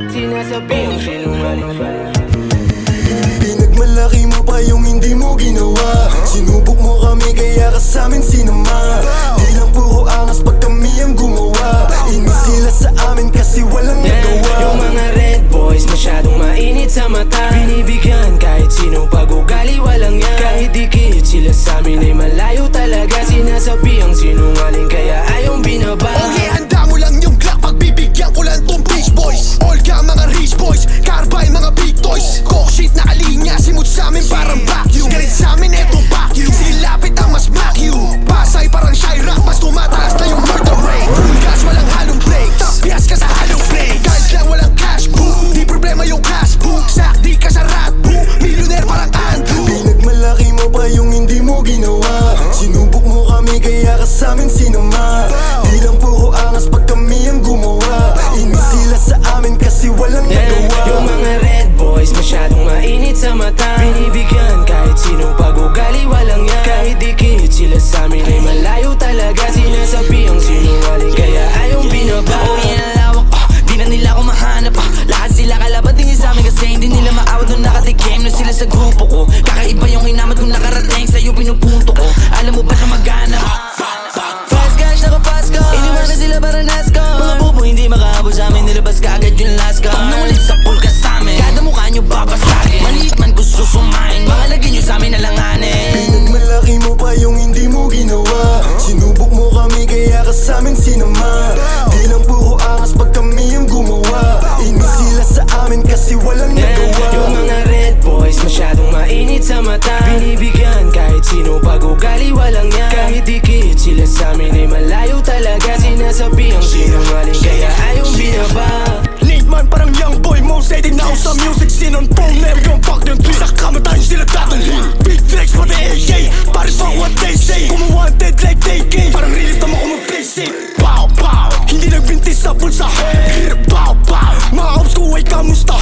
Sinasabing sinungaling. Pinagmalaki mo pa yung hindi mo ginawa. Sinubok mo kami kaya ka sa'min sinama. Di lang puro angas pag kami ang gumawa. Inis sila sa amin kasi walang nagawa. Yung mga red boys masyadong mainit sa mata. Binibigyan kahit sino pag ugali walang yan. Kahit dikit sila sa'min ay malayo talaga. Sinasabing sinungaling kaya ayong binaba. Okay, handa mo lang yung Glock. Pagbibigyan ko lang tong beach boys. All ka mga rich boys, Carbine mga big toys. Coke shit na kalinya, simut sa'min parang vacuum. Galit sa'min etong vacuum, silapit ang mas smack you. Pasay parang Chirac, mas tumataas na yung murder rate. Full gas, walang halong break, tapyas ka sa halong break. Kahit lang walang cash boom, di problema yung cash boom. Sakdi ka sa rat boom, millionaire parang Andrew. Pinagmalaki mo pa yung hindi mo ginawa. Sinubok mo kami kaya ka sa'min sinama. Di lang puro angas pag kami ang gumawa. Inis sila sa amin kasi walang nagawa. Yung mga red boys masyadong mainit sa mata. Binibigyan kahit sino pag ugali walang yan. Kahit dikit sila sa'min ay malayo talaga. Sinasabing sinungaling kaya ayong binaba. Oh yan ang lawak, di na nila ako mahanap. Lahat sila kalaban tingin sa'min kasi hindi nila maawat nung nakatikim na sila sa grupo ko. Kakaiba yung hinamat kung nakarating sa'yo pinupunto ko. Alam mo ba na magana? Fast cash, naka-fast car. Iniwan na sila para NASCAR. Mga bubo hindi makahabol sa'min, nilabas ka agad yung last car. Pag nangulit sa pool ka sa'min, kada mukha nyo babasagin. Maliit man kung susumain, mga lagyan nyo sa'min alanganin. Pinagmalaki mo pa yung hindi mo ginawa. Sinubok mo kami kaya ka sa'min sinama. Di lang puro angas pag kami ang gumawa. Inis sila sa amin kasi walang nagawa. Yung mga red boys masyadong mainit sa mata. Binibigyan kahit sino pag ugali walang yan. Kahit dikit sila sa'min ay malayo talaga. Sinasabing sinungaling kaya ayong binaba. Late man parang young boy, most hated now sa music scene on phone. Never gon' fuck them tweets, sa kamatayin sila dadalhin. Big flex pa the AK, pare fuck what they say. Kung wanted like they game, parang release naman kung mag-play safe. Pow pow, hindi nagbintis sa full sa head. Pow pow, mga ops ko ay kamusta?